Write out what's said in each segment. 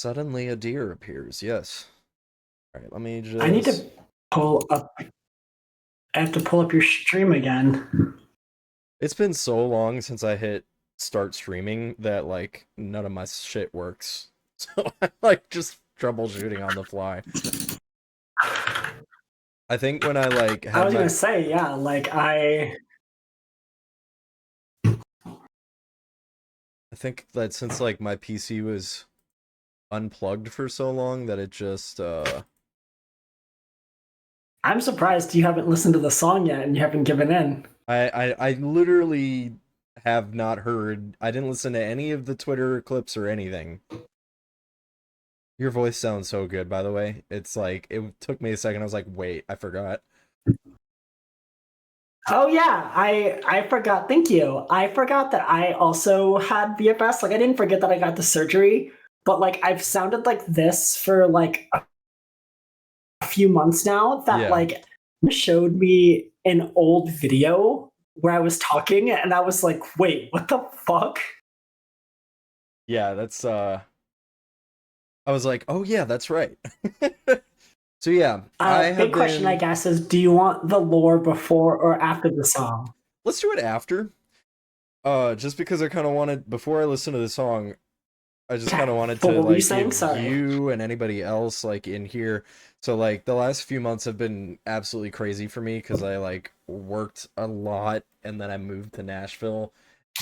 Suddenly a deer appears. Yes. All right, let me I need just. to pull up. I have to pull up your stream again. It's been so long since I hit start streaming that like none of my shit works. So I'm like just troubleshooting on the fly. I think when I like I had was gonna my say, yeah, like I think that since like my PC was unplugged for so long that it just I'm surprised you haven't listened to the song yet and you haven't given in. I literally have not heard. I didn't listen to any of the Twitter clips or anything. Your voice sounds so good, by the way. It's like it took me a second. I was like, wait, I forgot. Oh yeah, I forgot. Thank you. I forgot that I also had VFS. Like I didn't forget that I got the surgery, but like I've sounded like this for like a few months now. That Yeah. like showed me an old video where I was talking, and I was like, wait, what the fuck? Yeah, that's I was like, oh yeah, that's right. So yeah, I have Big question, I been. guess, is do you want the lore before or after the song? Let's do it after. Just because I kind of wanted before I listen to the song, I just Okay. kind of wanted But to what were you like saying? give Sorry. you and anybody else like in here. So like the last few months have been absolutely crazy for me because I like worked a lot and then I moved to Nashville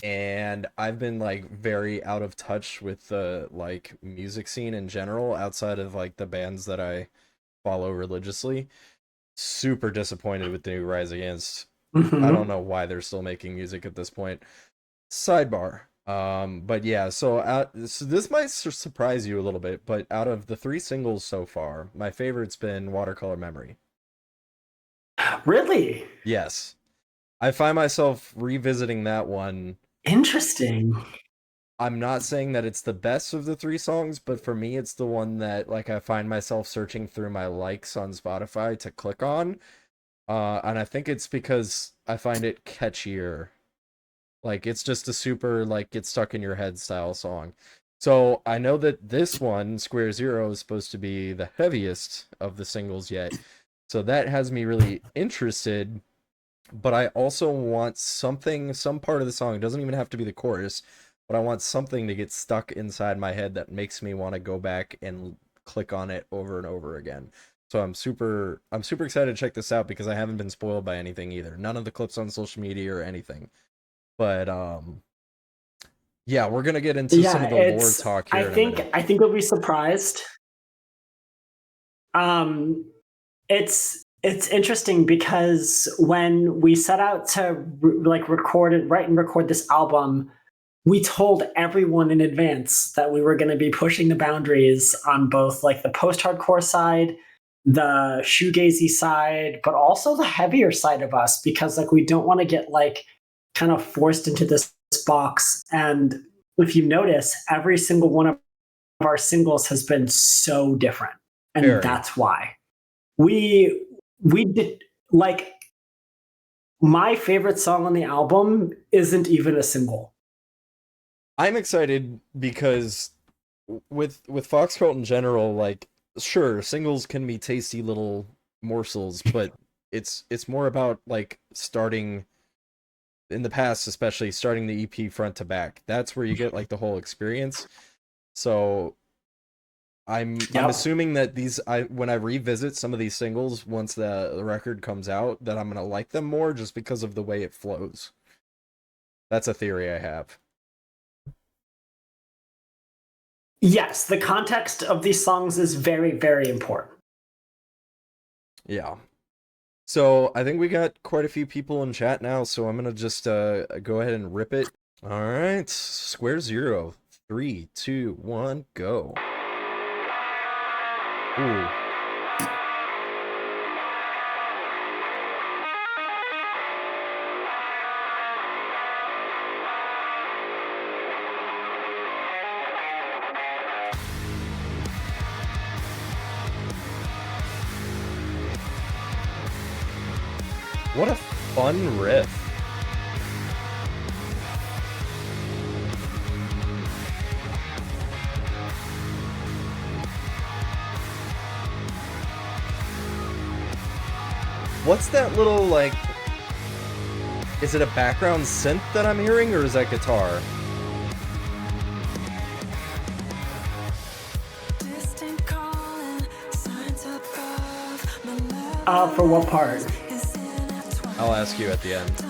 and I've been like very out of touch with the like music scene in general outside of like the bands that I follow religiously. Super disappointed with the new Rise Against. I don't Mm-hmm. know why they're still making music at this point. Sidebar. But yeah, so this might surprise you a little bit, but out of the three singles so far, my favorite's been Watercolor Memory. Really Yes. I find myself revisiting that one. interesting. I'm not saying that it's the best of the three songs, but for me, it's the one that like I find myself searching through my likes on Spotify to click on. And I think it's because I find it catchier. Like it's just a super like get stuck in your head style song. So I know that this one, Square Zero, is supposed to be the heaviest of the singles yet. So that has me really interested. But I also want something, some part of the song, it doesn't even have to be the chorus, but I want something to get stuck inside my head that makes me want to go back and click on it over and over again. So I'm super excited to check this out because I haven't been spoiled by anything either. None of the clips on social media or anything. But yeah, we're gonna get into some Yeah, of the lore it's. talk I here in a think minute. I think you'll be surprised. Um, it's interesting because when we set out to like record it, write and record this album, we told everyone in advance that we were going to be pushing the boundaries on both like the post-hardcore side, the shoegazy side, but also the heavier side of us because like we don't want to get like kind of forced into this box. And if you notice, every single one of our singles has been so different, and Very. that's why we did like my favorite song on the album isn't even a single. I'm excited because with FOXCULT in general, like sure, singles can be tasty little morsels, but it's more about like starting in the past, especially starting the EP front to back. That's where you get like the whole experience. So I'm Yep. assuming that these I when I revisit some of these singles once the record comes out, that I'm gonna like them more just because of the way it flows. That's a theory I have. Yes, the context of these songs is very, very important. Yeah. So I think we got quite a few people in chat now, so I'm gonna just go ahead and rip it. All right, Square Zero, 3, 2, 1, go. Ooh. What a fun riff. What's that little, like... Is it a background synth that I'm hearing, or is that guitar? For what part? I'll ask you at the end.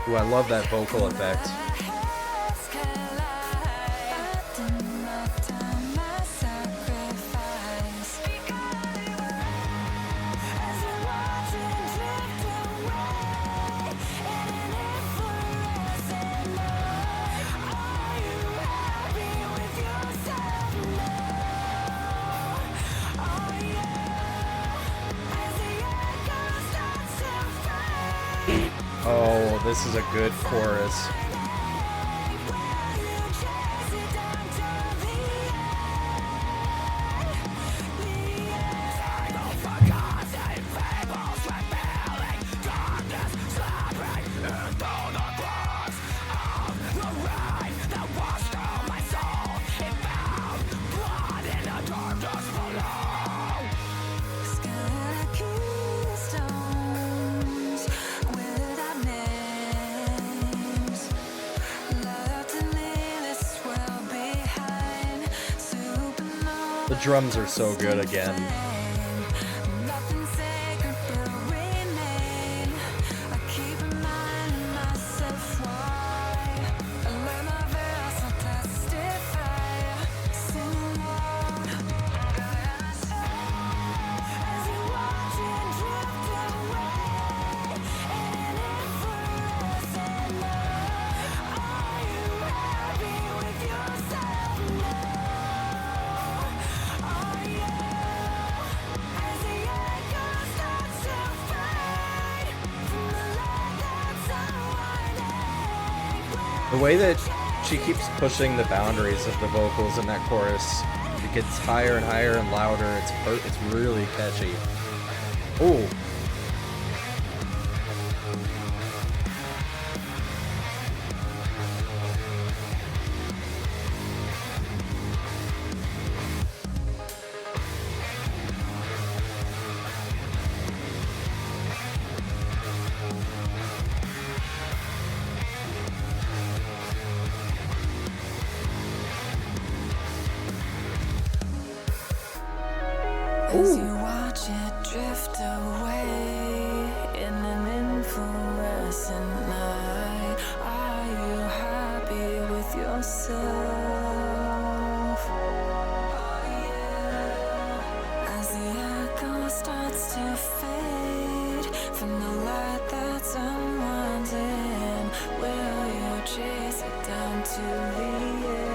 Ooh, I love that vocal effect. Oh, this is a good chorus. The drums are so good again. The way that she keeps pushing the boundaries of the vocals in that chorus, it gets higher and higher and louder. It's really catchy. Ooh. As you watch it drift away in an influorescent night, are you happy with yourself? As the echo starts to fade from the light that's unwanted, will you chase it down to the end?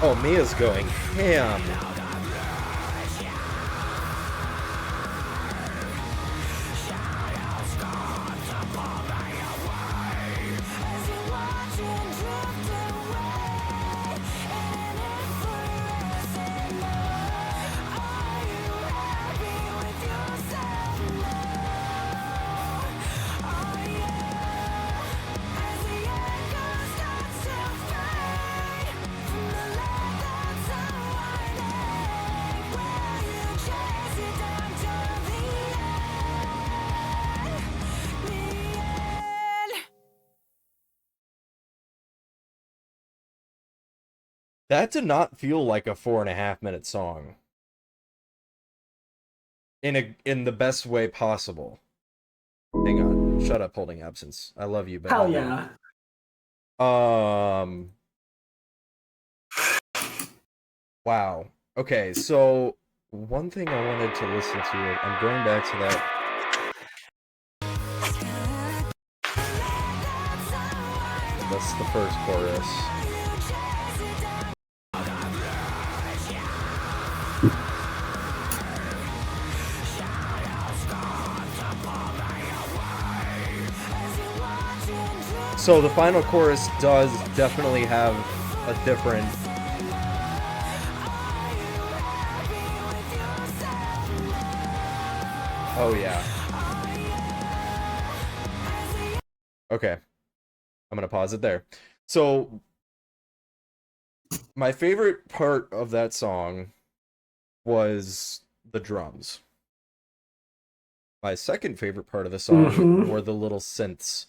Oh, Mia's going ham. That did not feel like a 4.5-minute song. In the best way possible. Hang on. Shut up, holding absence. I love you, but Hell yeah. Wow. Okay, so one thing I wanted to listen to, I'm going back to that. That's the first chorus. So the final chorus does definitely have a different. Oh yeah. Okay. I'm gonna pause it there. So my favorite part of that song was the drums. My second favorite part of the song were the little synths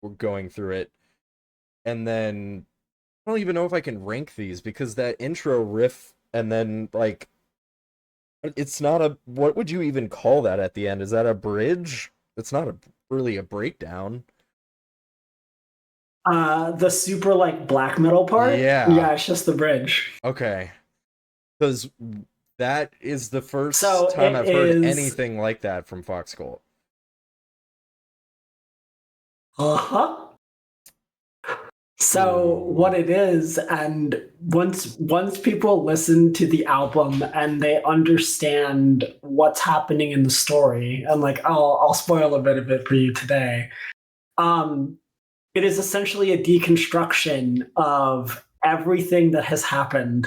were going through it. And then I don't even know if I can rank these because that intro riff and then like it's not a, what would you even call that at the end? Is that a bridge? It's not really a breakdown. The super like black metal part? Yeah. Yeah, it's just the bridge. Okay. Because that is the first So time it I've heard is- anything like that from FOXCULT. Uh-huh. So what it is, and once people listen to the album and they understand what's happening in the story, and like I'll spoil a bit of it for you today. It is essentially a deconstruction of everything that has happened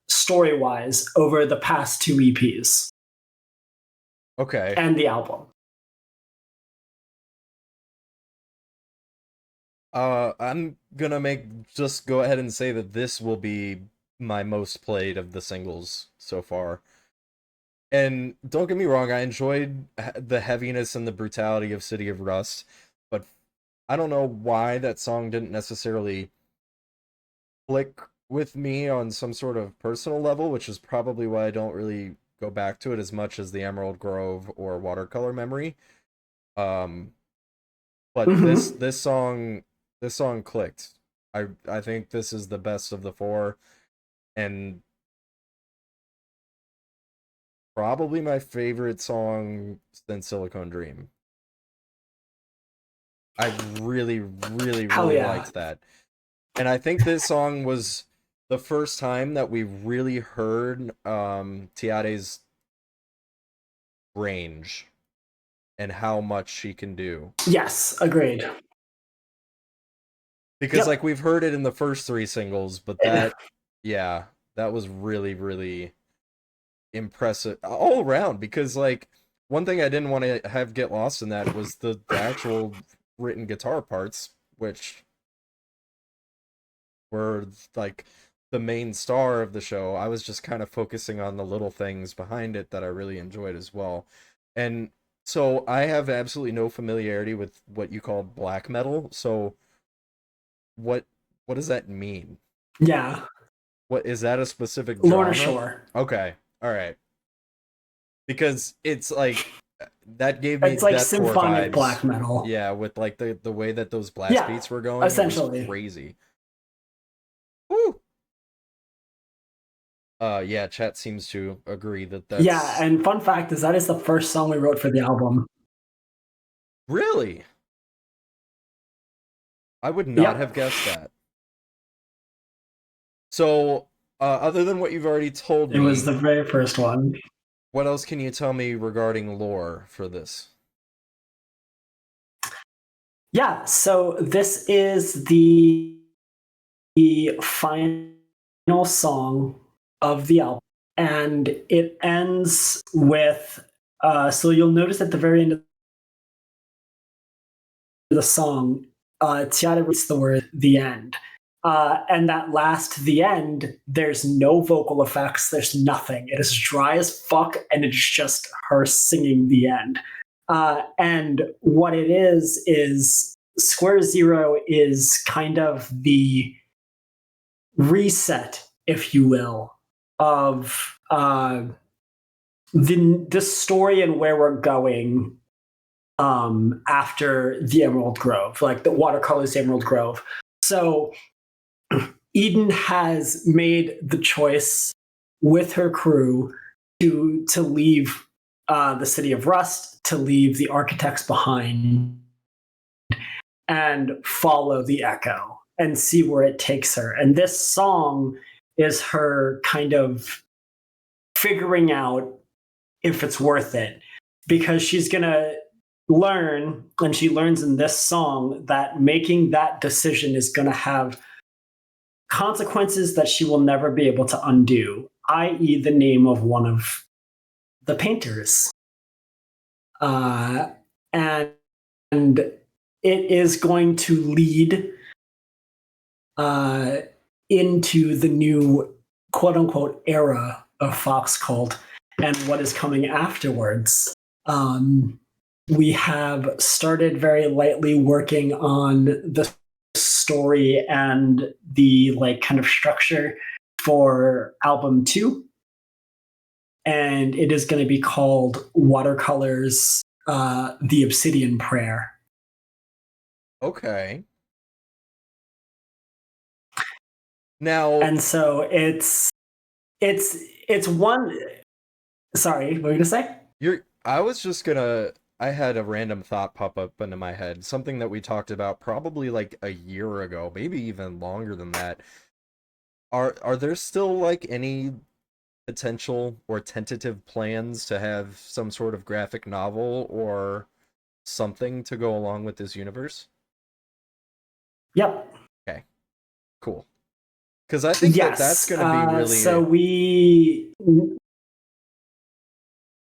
story-wise over the past two EPs. Okay. And the album. I'm gonna just go ahead and say that this will be my most played of the singles so far. And don't get me wrong, I enjoyed the heaviness and the brutality of City of Rust, but I don't know why that song didn't necessarily click with me on some sort of personal level, which is probably why I don't really go back to it as much as the Emerald Grove or Watercolor Memory. But this song clicked. I think this is the best of the four, and probably my favorite song since Silicone Dream. I really liked that. And I think this song was the first time that we really heard Tiade's range and how much she can do. Yes, agreed. Because like we've heard it in the first three singles, but that that was really impressive all around, because like one thing I didn't want to have get lost in that was the actual written guitar parts, which were like the main star of the show. I was just kind of focusing on the little things behind it that I really enjoyed as well. And so I have absolutely no familiarity with what you call black metal. So what does that mean? Yeah. What is that, a specific genre? Lorna Shore. Okay. All right. Because it's like that gave me it's like deathcore symphonic vibes. Black metal. Yeah, with like the way that those blast beats were going. Essentially. It was crazy. Woo. Yeah, chat seems to agree that's... Yeah, and fun fact is that is the first song we wrote for the album. Really? I would not have guessed that. So, other than what you've already told me... It was the very first one. What else can you tell me regarding lore for this? Yeah, so this is the final song of the album, and it ends with so you'll notice at the very end of the song, Tiara reads the word "the end," and that last "the end," there's no vocal effects, there's nothing. It is dry as fuck, and it's just her singing "the end." And what it is Square Zero is kind of the reset, if you will, of the story and where we're going after the Emerald Grove, like the Watercolor's Emerald Grove. So Eden has made the choice with her crew to leave the city of Rust, to leave the architects behind, and follow the echo and see where it takes her. And this song is her kind of figuring out if it's worth it, because she's gonna learn, and she learns in this song, that making that decision is going to have consequences that she will never be able to undo, i.e., the name of one of the painters. And it is going to lead into the new quote unquote era of FOXCULT and what is coming afterwards. We have started very lightly working on the story and the like kind of structure for album 2, and it is going to be called Watercolors, The Obsidian Prayer. Okay. Now, And so it's one. Sorry, what were you gonna say? I had a random thought pop up into my head, something that we talked about probably like a year ago, maybe even longer than that. Are there still like any potential or tentative plans to have some sort of graphic novel or something to go along with this universe? Yep. Okay, cool. Because I think Yes. that's going to be really. So we.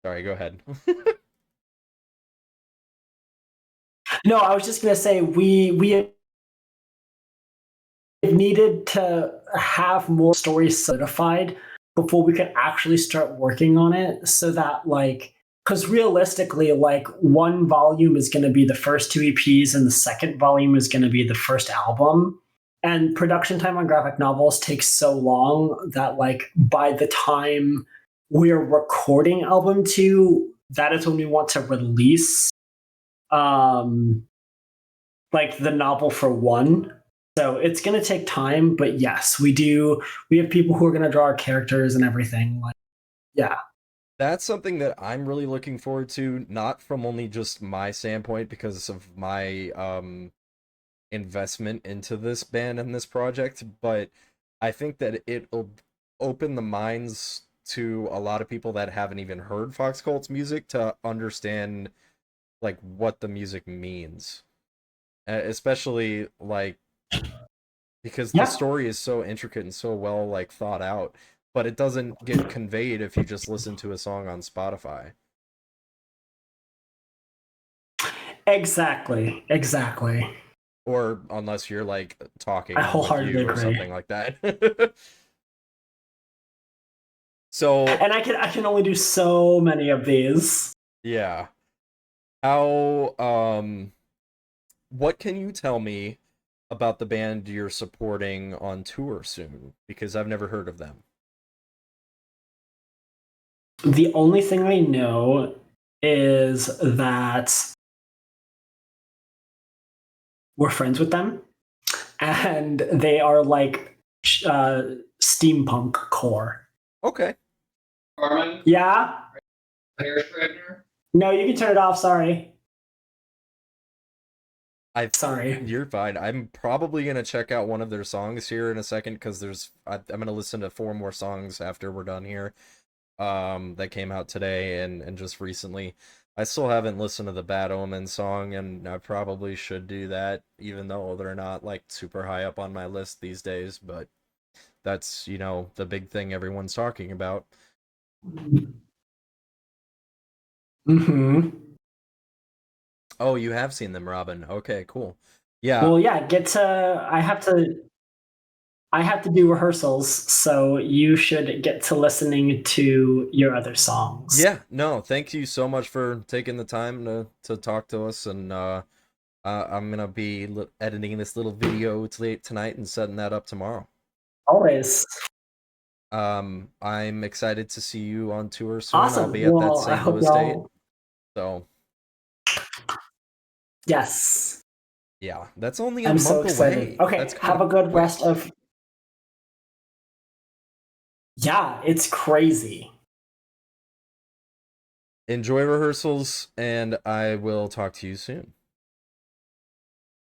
Sorry, go ahead. No, I was just gonna say we needed to have more stories solidified before we could actually start working on it, so that like, because realistically, like, one volume is going to be the first 2 EPs and the second volume is going to be the first album, and production time on graphic novels takes so long that like by the time we're recording album 2, that is when we want to release like the novel for 1. So it's going to take time, but yes, we have people who are going to draw our characters and everything. Like, yeah. That's something that I'm really looking forward to, not from only just my standpoint because of my investment into this band and this project, but I think that it'll open the minds to a lot of people that haven't even heard FOXCULT's music to understand like what the music means. Especially like because the story is so intricate and so well like thought out, but it doesn't get conveyed if you just listen to a song on Spotify. Exactly. Or unless you're like talking I with wholeheartedly you or agree. something like that. So, and I can only do so many of these. yeah. How what can you tell me about the band you're supporting on tour soon? Because I've never heard of them. The only thing I know is that we're friends with them, and they are like steampunk core. Okay. Carmen? Yeah? Hair straightener? No, you can turn it off. Sorry. Sorry. You're fine. I'm probably gonna check out one of their songs here in a second because I'm gonna listen to 4 more songs after we're done here. That came out today and just recently. I still haven't listened to the Bad Omen song, and I probably should do that, even though they're not like super high up on my list these days. But that's the big thing everyone's talking about. Mm-hmm. Oh, you have seen them, Robin. Okay, cool. Yeah. Well, yeah, I have to do rehearsals, so you should get to listening to your other songs. Yeah, no, thank you so much for taking the time to talk to us, and I'm gonna be editing this little video tonight and setting that up tomorrow. Always. I'm excited to see you on tour soon. Awesome. I'll be at that St. Louis date. So yes. Yeah, that's only a I'm month so excited. away. Okay, That's have a good rest of. Yeah, it's crazy. Enjoy rehearsals, and I will talk to you soon.